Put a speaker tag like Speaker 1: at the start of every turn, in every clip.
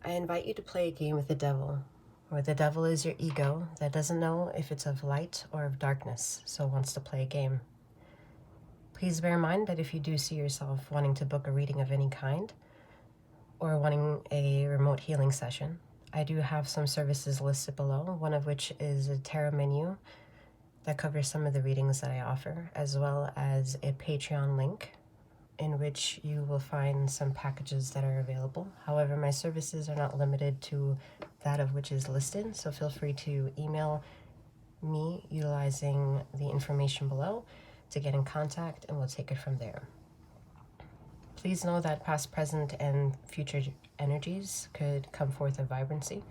Speaker 1: I invite you to play a game with the devil, where the devil is your ego that doesn't know if it's of light or of darkness, so wants to play a game. Please bear in mind that if you do see yourself wanting to book a reading of any kind, or wanting a remote healing session, I do have some services listed below, one of which is a tarot menu that covers some of the readings that I offer, as well as a Patreon link in which you will find some packages that are available. However, my services are not limited to that of which is listed, so feel free to email me utilizing the information below to get in contact, and we'll take it from there. Please know that past, present, and future energies could come forth of vibrancy.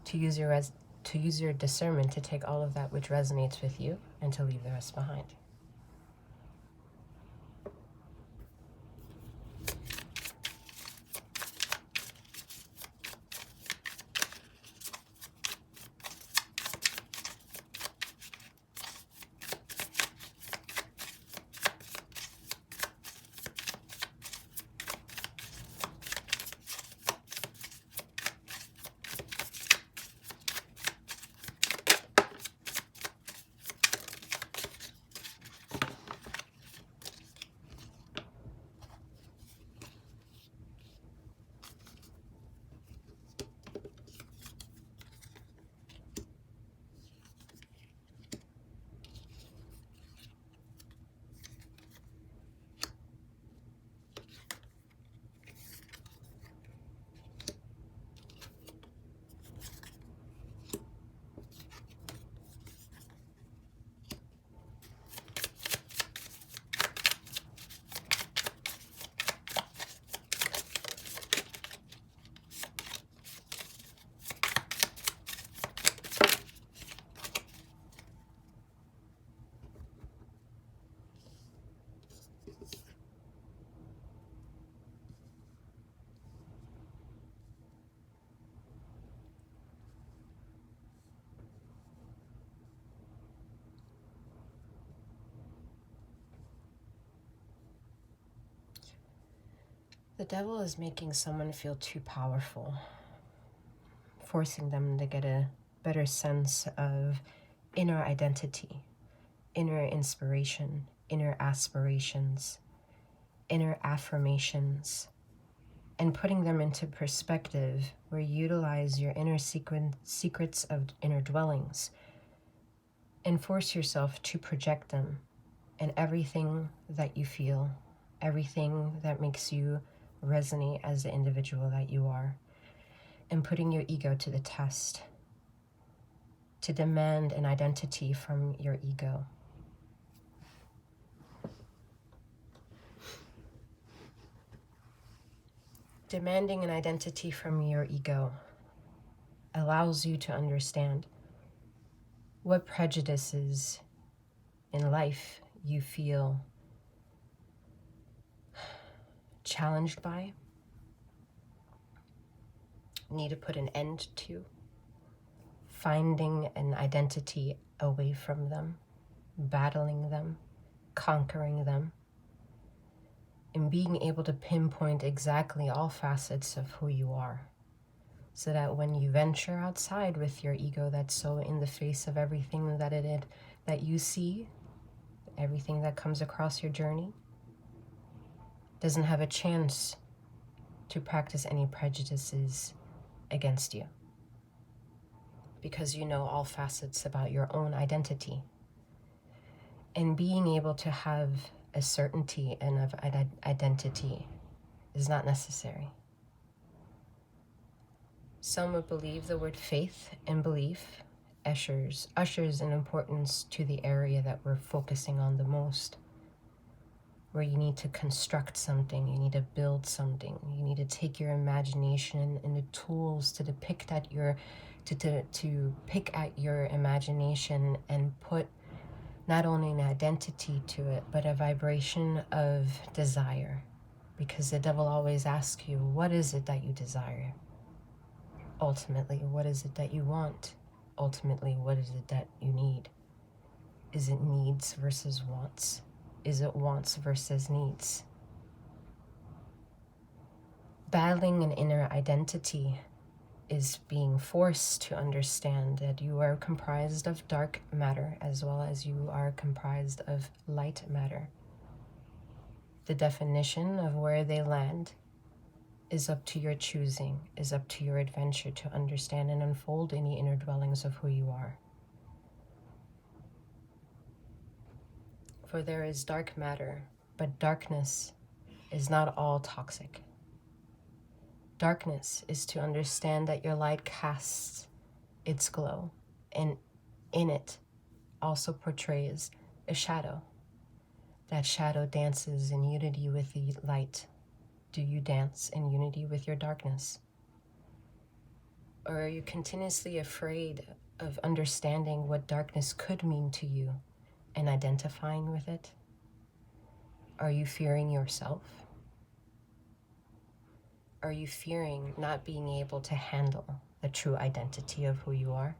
Speaker 1: To use your discernment to take all of that which resonates with you and to leave the rest behind. The devil is making someone feel too powerful, forcing them to get a better sense of inner identity, inner inspiration, inner aspirations, inner affirmations, and putting them into perspective where you utilize your inner secrets of inner dwellings and force yourself to project them in everything that you feel, everything that makes you resonate as the individual that you are, and putting your ego to the test to demand an identity from your ego. Demanding an identity from your ego allows you to understand what prejudices in life you feel challenged by, need to put an end to, finding an identity away from them, battling them, conquering them, and being able to pinpoint exactly all facets of who you are, so that when you venture outside with your ego that's so in the face of everything that you see, everything that comes across your journey, doesn't have a chance to practice any prejudices against you, because you know all facets about your own identity. And being able to have a certainty and of identity is not necessary. Some would believe the word faith and belief ushers an importance to the area that we're focusing on the most, where you need to construct something, you need to build something, you need to take your imagination and the tools to depict at to pick at your imagination and put not only an identity to it, but a vibration of desire. Because the devil always asks you, what is it that you desire? Ultimately, what is it that you want? Ultimately, what is it that you need? Is it needs versus wants? Is it wants versus needs? Battling an inner identity is being forced to understand that you are comprised of dark matter as well as you are comprised of light matter. The definition of where they land is up to your choosing, is up to your adventure to understand and unfold any inner dwellings of who you are. For there is dark matter, but darkness is not all toxic. Darkness is to understand that your light casts its glow, and in it also portrays a shadow. That shadow dances in unity with the light. Do you dance in unity with your darkness? Or are you continuously afraid of understanding what darkness could mean to you and identifying with it? Are you fearing yourself? Are you fearing not being able to handle the true identity of who you are?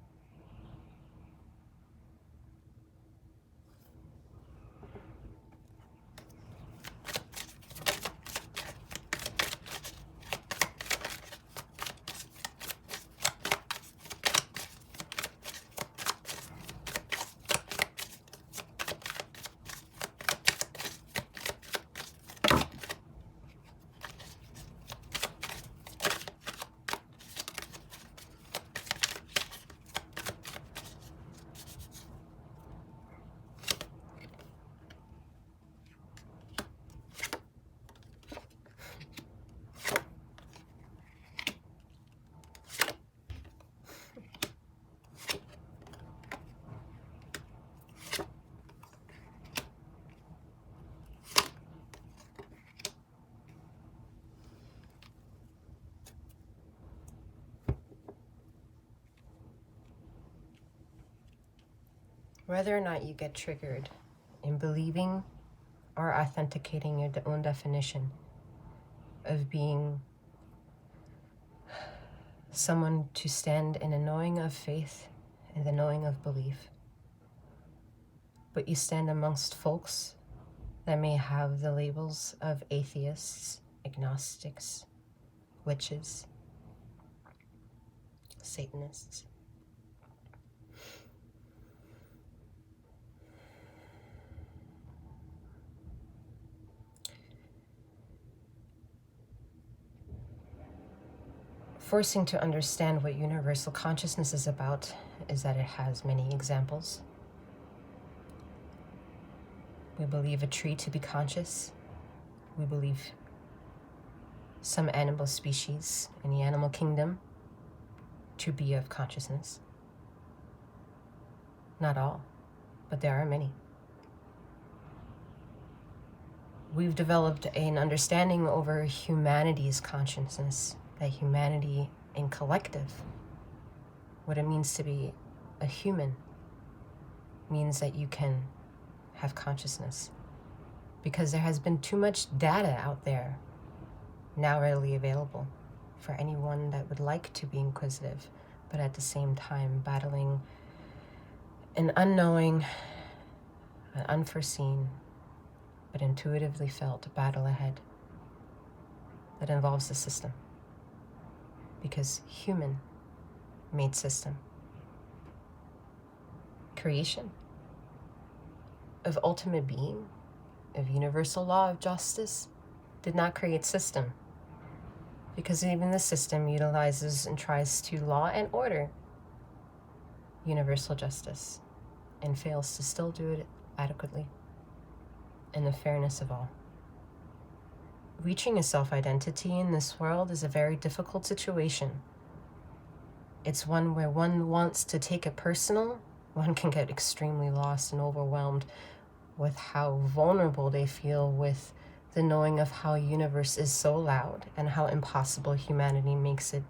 Speaker 1: Whether or not you get triggered in believing or authenticating your own definition of being someone to stand in a knowing of faith and the knowing of belief, but you stand amongst folks that may have the labels of atheists, agnostics, witches, Satanists. Forcing to understand what universal consciousness is about is that it has many examples. We believe a tree to be conscious. We believe some animal species in the animal kingdom to be of consciousness. Not all, but there are many. We've developed an understanding over humanity's consciousness, that humanity in collective, what it means to be a human, means that you can have consciousness. Because there has been too much data out there, now readily available, for anyone that would like to be inquisitive, but at the same time battling an unknowing, an unforeseen, but intuitively felt battle ahead that involves the system. Because human made system. Creation of ultimate being, of universal law of justice, did not create system. Because even the system utilizes and tries to law and order universal justice and fails to still do it adequately in the fairness of all. Reaching a self-identity in this world is a very difficult situation. It's one where one wants to take it personal. One can get extremely lost and overwhelmed with how vulnerable they feel with the knowing of how universe is so loud and how impossible humanity makes it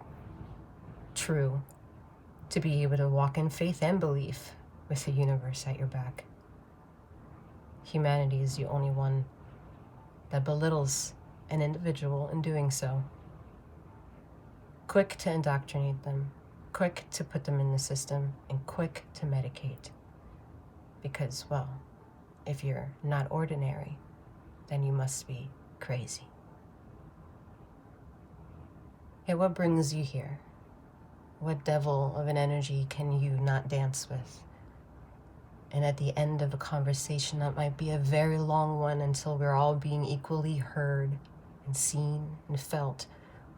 Speaker 1: true to be able to walk in faith and belief with the universe at your back. Humanity is the only one that belittles an individual in doing so. Quick to indoctrinate them, quick to put them in the system, and quick to medicate. Because, well, if you're not ordinary, then you must be crazy. Okay, what brings you here? What devil of an energy can you not dance with? And at the end of a conversation that might be a very long one until we're all being equally heard and seen and felt,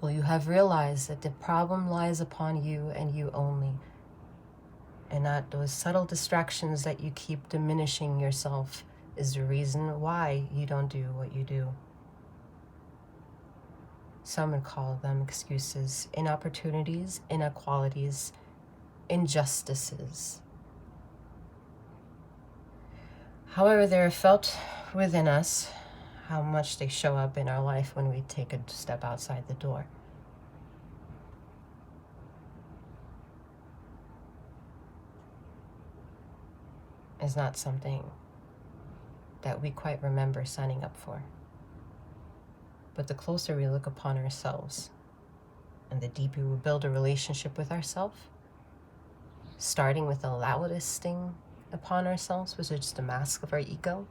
Speaker 1: will you have realized that the problem lies upon you and you only, and that those subtle distractions that you keep diminishing yourself is the reason why you don't do what you do. Some would call them excuses, inopportunities, inequalities, injustices. However, they're felt within us, how much they show up in our life when we take a step outside the door. Is not something that we quite remember signing up for. But the closer we look upon ourselves and the deeper we build a relationship with ourselves, starting with the loudest thing upon ourselves, which is just a mask of our ego,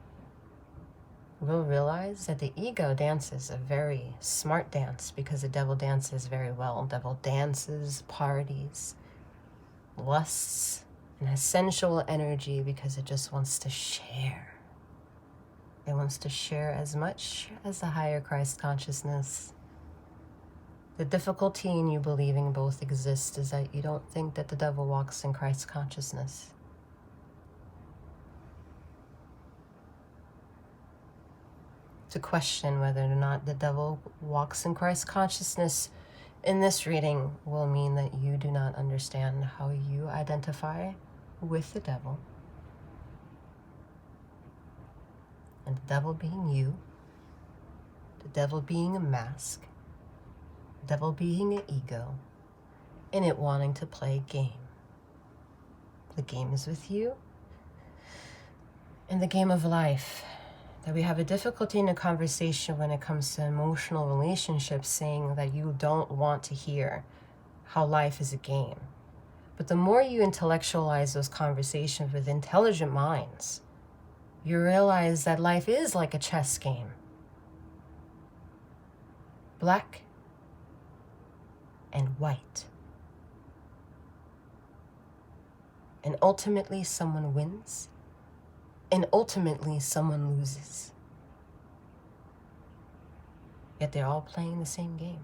Speaker 1: we'll realize that the ego dances a very smart dance because the devil dances very well. The devil dances, parties, lusts, and has sensual energy because it just wants to share. It wants to share as much as the higher Christ consciousness. The difficulty in you believing both exist is that you don't think that the devil walks in Christ consciousness. To question whether or not the devil walks in Christ consciousness in this reading will mean that you do not understand how you identify with the devil. And the devil being you, the devil being a mask, the devil being an ego, and it wanting to play a game. The game is with you, and the game of life. That we have a difficulty in a conversation when it comes to emotional relationships, saying that you don't want to hear how life is a game. But the more you intellectualize those conversations with intelligent minds, you realize that life is like a chess game. Black and white. And ultimately someone wins, and ultimately someone loses. Yet they're all playing the same game.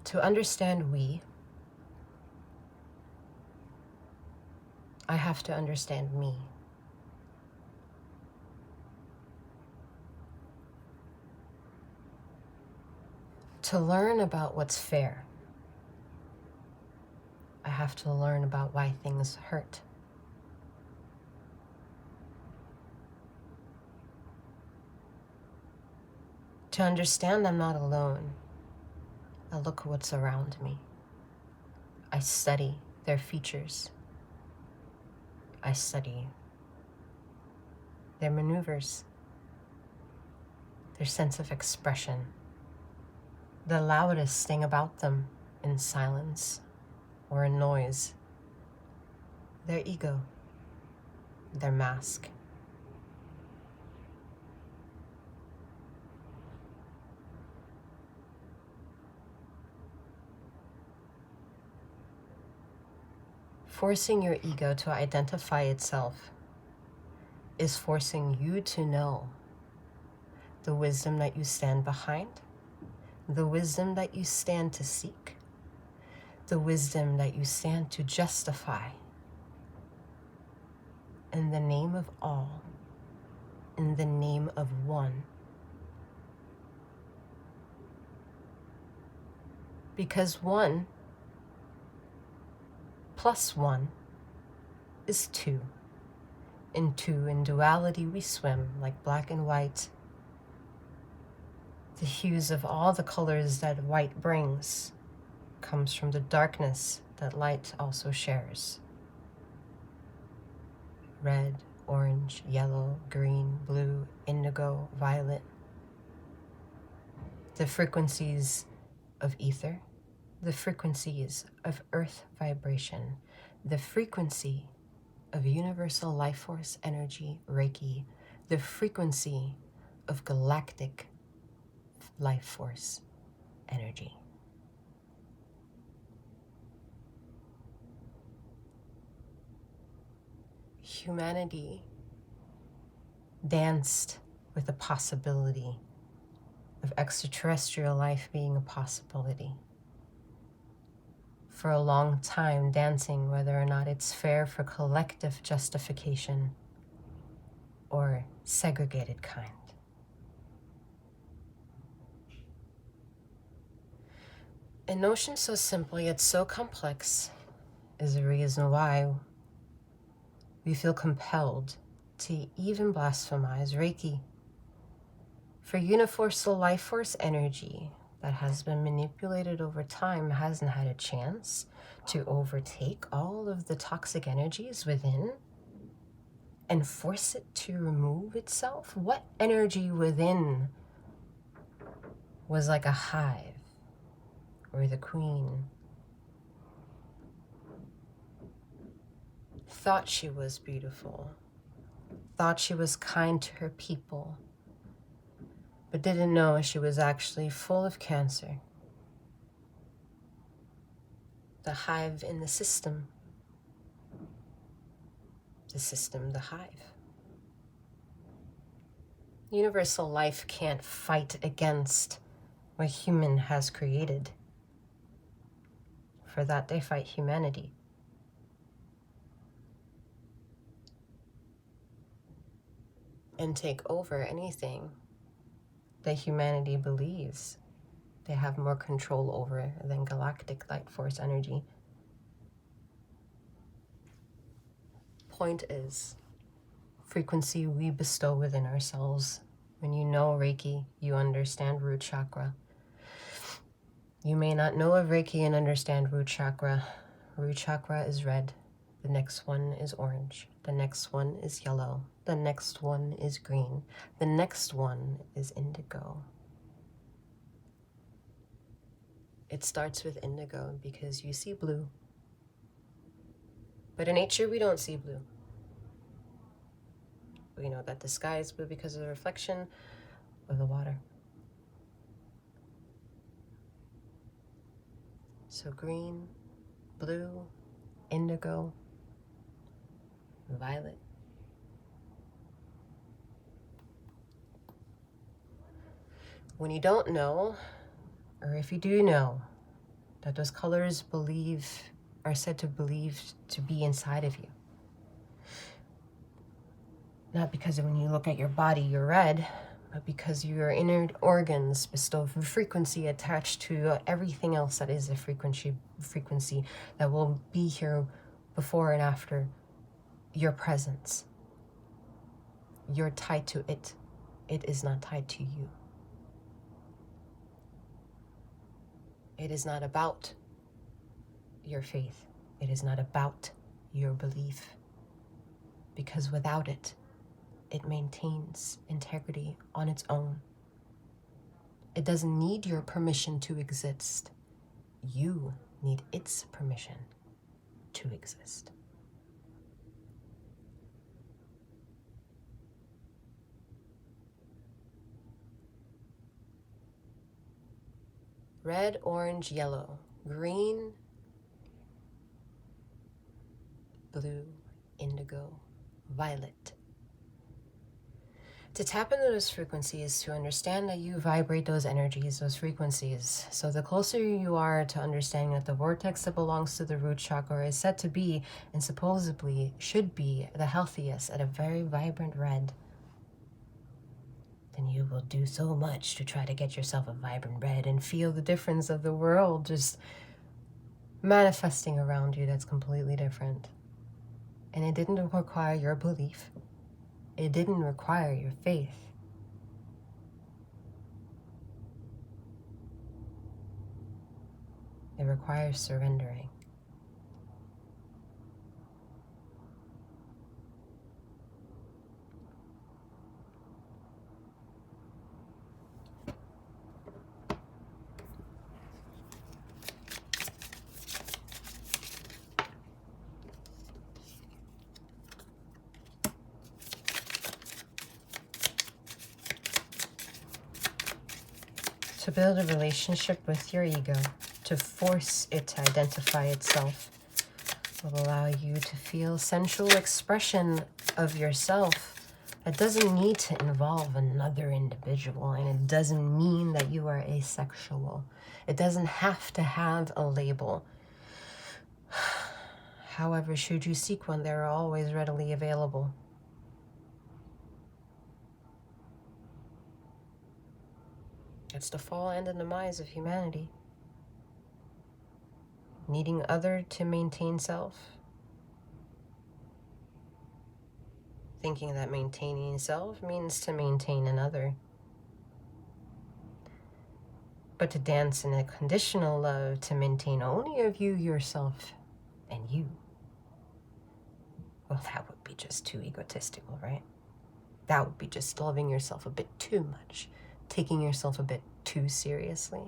Speaker 1: To understand we, I have to understand me. To learn about what's fair, I have to learn about why things hurt. To understand I'm not alone, I look at what's around me. I study their features. I study their maneuvers, their sense of expression, the loudest thing about them in silence or in noise, their ego, their mask. Forcing your ego to identify itself is forcing you to know the wisdom that you stand behind, the wisdom that you stand to seek, the wisdom that you stand to justify in the name of all, in the name of one. Because 1 plus 1 is 2. In 2, in duality we swim like black and white. The hues of all the colors that white brings comes from the darkness that light also shares. Red, orange, yellow, green, blue, indigo, violet. The frequencies of ether, the frequencies of earth vibration, the frequency of universal life force energy, Reiki, the frequency of galactic life force energy. Humanity danced with the possibility of extraterrestrial life being a possibility. For a long time, dancing whether or not it's fair for collective justification or segregated kind. A notion so simple yet so complex is the reason why we feel compelled to even blasphemize Reiki. For universal life force energy that has been manipulated over time hasn't had a chance to overtake all of the toxic energies within and force it to remove itself. What energy within was like a hive or the queen? Thought she was beautiful, thought she was kind to her people, but didn't know she was actually full of cancer. The hive in the system, the hive. Universal life can't fight against what human has created. For that, they fight humanity. And take over anything that humanity believes they have more control over than galactic light force energy. Point is, frequency we bestow within ourselves. When you know Reiki, you understand root chakra. You may not know of Reiki and understand root chakra. Root chakra is red. The next one is orange. The next one is yellow. The next one is green. The next one is indigo. It starts with indigo because you see blue. But in nature, we don't see blue. We know that the sky is blue because of the reflection of the water. So green, blue, indigo, violet. When you don't know, or if you do know, that those colors are said to believe to be inside of you. Not because when you look at your body, you're red, but because your inner organs bestow frequency attached to everything else that is a frequency that will be here before and after your presence. You're tied to it. It is not tied to you. It is not about your faith. It is not about your belief. Because without it, it maintains integrity on its own. It doesn't need your permission to exist. You need its permission to exist. Red, orange, yellow, green, blue, indigo, violet. To tap into those frequencies, to understand that you vibrate those energies, those frequencies. So the closer you are to understanding that the vortex that belongs to the root chakra is said to be, and supposedly should be, the healthiest at a very vibrant red, then you will do so much to try to get yourself a vibrant red and feel the difference of the world just manifesting around you that's completely different. And it didn't require your belief. It didn't require your faith. It requires surrendering. To build a relationship with your ego, to force it to identify itself, will allow you to feel sensual expression of yourself that doesn't need to involve another individual, and it doesn't mean that you are asexual. It doesn't have to have a label. However, should you seek one, they're always readily available. It's the fall and the demise of humanity. Needing other to maintain self. Thinking that maintaining self means to maintain another. But to dance in a conditional love to maintain only of you, yourself, and you. Well, that would be just too egotistical, right? That would be just loving yourself a bit too much. Taking yourself a bit too seriously,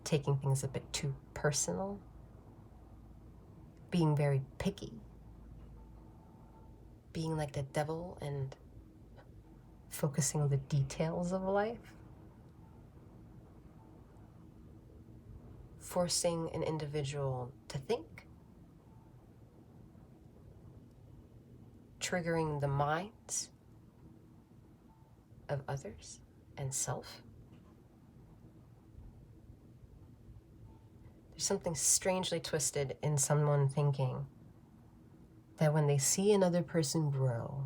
Speaker 1: taking things a bit too personal, being very picky, being like the devil and focusing on the details of life, forcing an individual to think, triggering the minds of others and self. There's something strangely twisted in someone thinking that when they see another person grow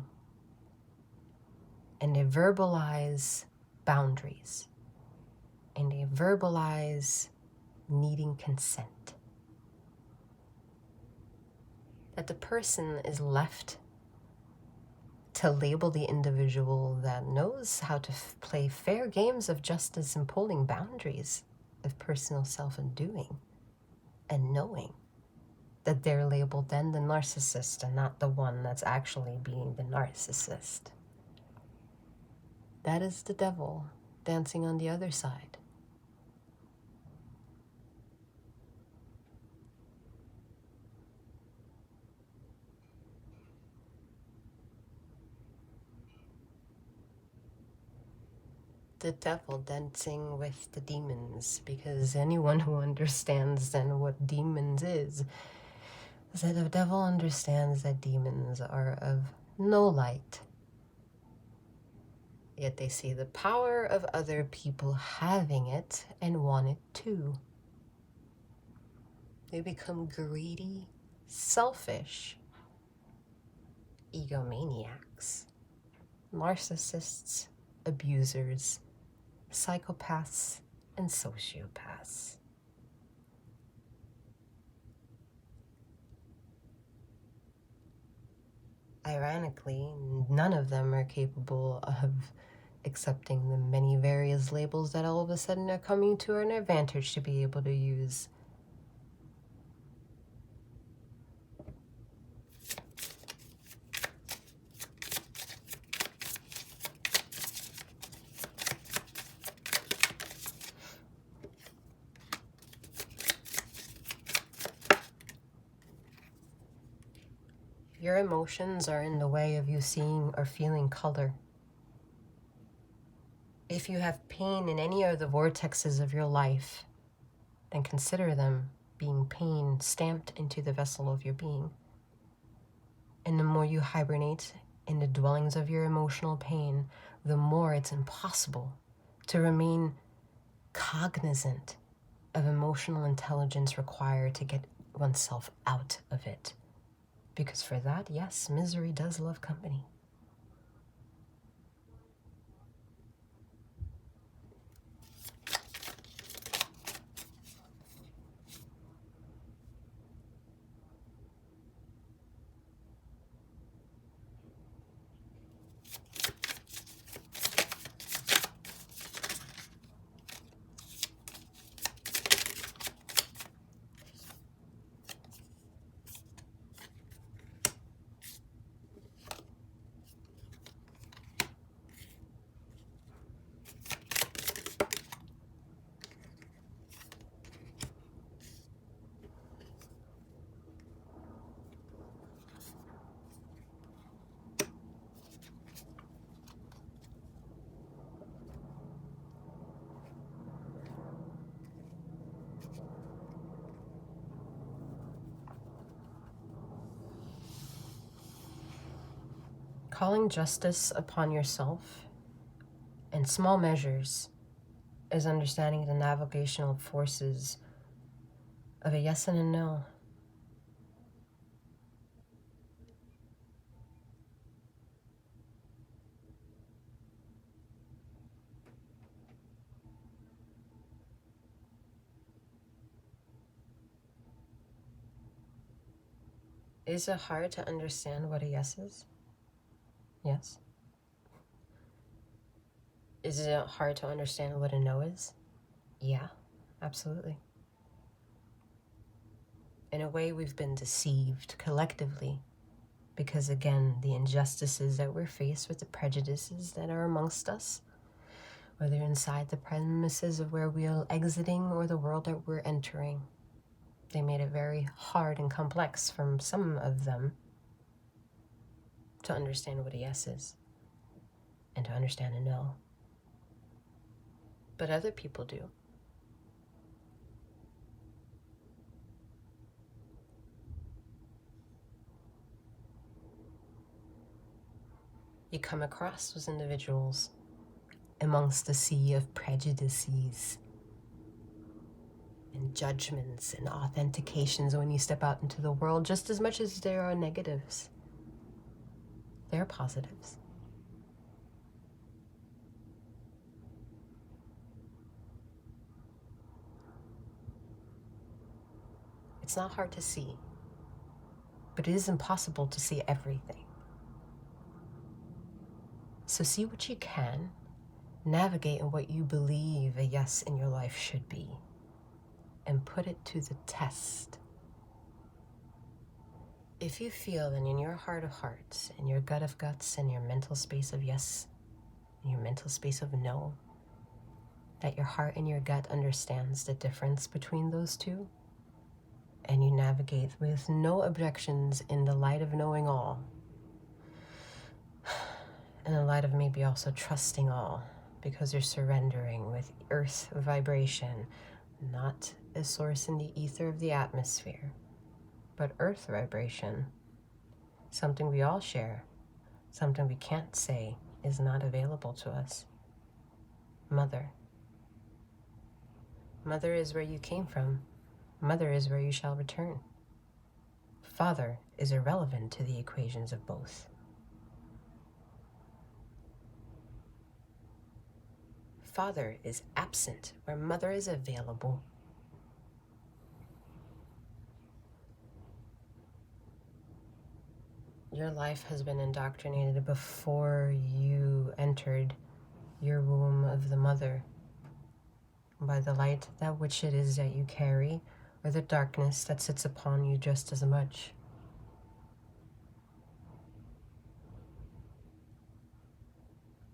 Speaker 1: and they verbalize boundaries and they verbalize needing consent, that the person is left to label the individual that knows how to play fair games of justice and pulling boundaries of personal self-undoing, and knowing that they're labeled then the narcissist and not the one that's actually being the narcissist. That is the devil dancing on the other side. The devil dancing with the demons, because anyone who understands then what demons is that the devil understands that demons are of no light. Yet they see the power of other people having it and want it too. We become greedy, selfish, egomaniacs, narcissists, abusers, psychopaths, and sociopaths. Ironically, none of them are capable of accepting the many various labels that all of a sudden are coming to an advantage to be able to use. Your emotions are in the way of you seeing or feeling color. If you have pain in any of the vortexes of your life, then consider them being pain stamped into the vessel of your being. And the more you hibernate in the dwellings of your emotional pain, the more it's impossible to remain cognizant of emotional intelligence required to get oneself out of it. Because for that, yes, misery does love company. Calling justice upon yourself in small measures is understanding the navigational forces of a yes and a no. Is it hard to understand what a yes is? Yes. Is it hard to understand what a no is? Yeah, absolutely. In a way, we've been deceived collectively because, again, the injustices that we're faced with, the prejudices that are amongst us, whether inside the premises of where we're exiting or the world that we're entering, they made it very hard and complex for some of them to understand what a yes is and to understand a no. But other people do. You come across those individuals amongst the sea of prejudices and judgments and authentications when you step out into the world, just as much as there are negatives, there are positives. It's not hard to see, but it is impossible to see everything. So see what you can, navigate in what you believe a yes in your life should be, and put it to the test. If you feel that in your heart of hearts, in your gut of guts, in your mental space of yes, in your mental space of no, that your heart and your gut understands the difference between those two, and you navigate with no objections in the light of knowing all, in the light of maybe also trusting all, because you're surrendering with earth vibration, not a source in the ether of the atmosphere, but earth vibration, something we all share, something we can't say is not available to us. Mother. Mother is where you came from. Mother is where you shall return. Father is irrelevant to the equations of both. Father is absent where mother is available. Your life has been indoctrinated before you entered your womb of the mother by the light that which it is that you carry, or the darkness that sits upon you just as much.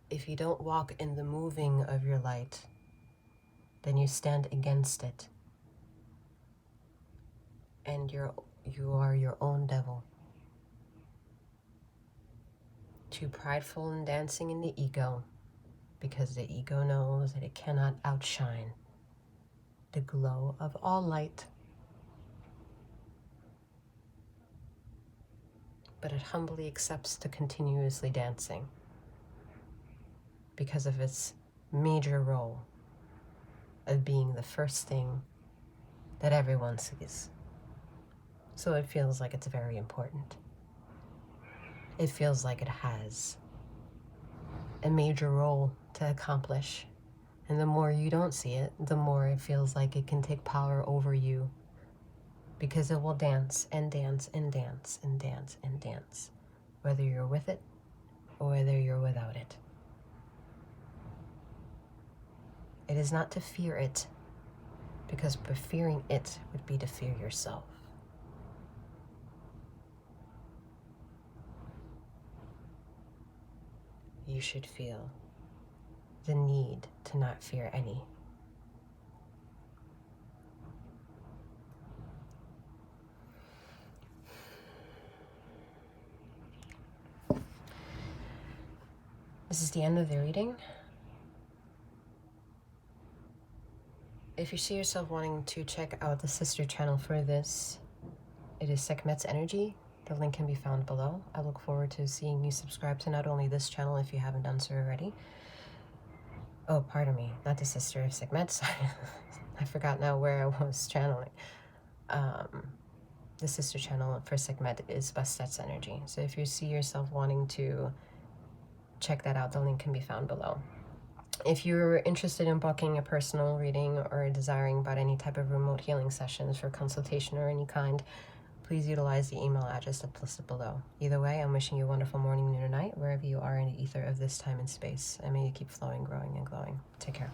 Speaker 1: If you don't walk in the moving of your light, then you stand against it. And you are your own devil. Too prideful and dancing in the ego, because the ego knows that it cannot outshine the glow of all light. But it humbly accepts the continuously dancing because of its major role of being the first thing that everyone sees. So it feels like it's very important. It feels like it has a major role to accomplish. And the more you don't see it, the more it feels like it can take power over you, because it will dance and dance and dance and dance and dance, whether you're with it or whether you're without it. It is not to fear it, because fearing it would be to fear yourself. You should feel the need to not fear any. This is the end of the reading. If you see yourself wanting to check out the sister channel for this, it is 𝗪𝗵𝗺's Energy. The link can be found below. I look forward to seeing you subscribe to not only this channel if you haven't done so already. Oh, pardon me, not the sister of 𝗪𝗵𝗺. I forgot now where I was channeling. The sister channel for 𝗪𝗵𝗺 is 𝗪𝗺's Energy. So if you see yourself wanting to check that out, the link can be found below. If you're interested in booking a personal reading or desiring about any type of remote healing sessions for consultation or any kind, please utilize the email address that's listed below. Either way, I'm wishing you a wonderful morning, noon, or night, wherever you are in the ether of this time and space. And may you keep flowing, growing, and glowing. Take care.